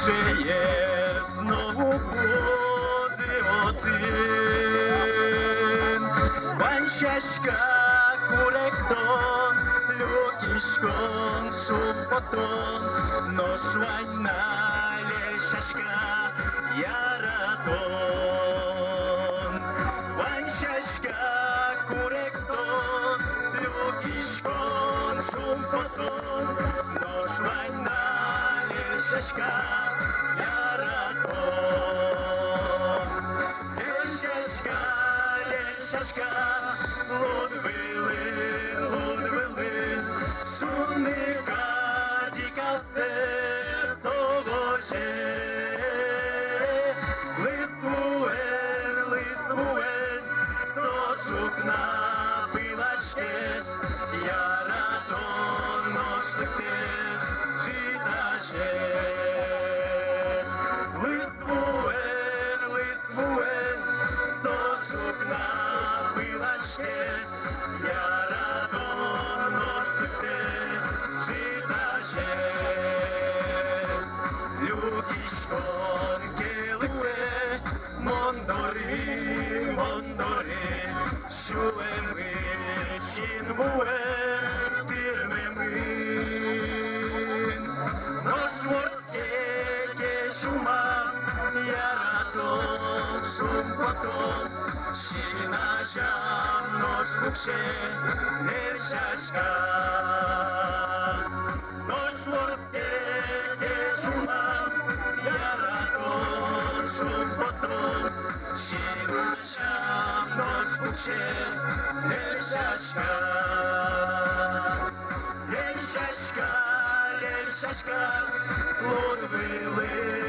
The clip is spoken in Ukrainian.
Чи є знову буде один? Банщашка кулектон, люкішком шупотон, ношвайна лещашка яратон. Банщашка кулектон, люкішком шупотон, ношвайна лещашка яратон. Лещашка, лещашка, Лудвилин, Лудвилин, шуника дікасе совоже. Лисвуен, лисвуен, сочук на пилашке, яратон ноштике житаше. Лисвуен, лисвуен, сочук на пилашке, яратон ноштике житаше. Люкішкон келикве, мондори, мондори, шуем вичин буе, тирмемин. Ношворське кешума, яратон шумпотон, шинашам ношбукше, нершашка. Ношворське кешума, яратон шумпотон, шинашам ношбукше, нершашка. Лещашка, лещашка, Лудвилин.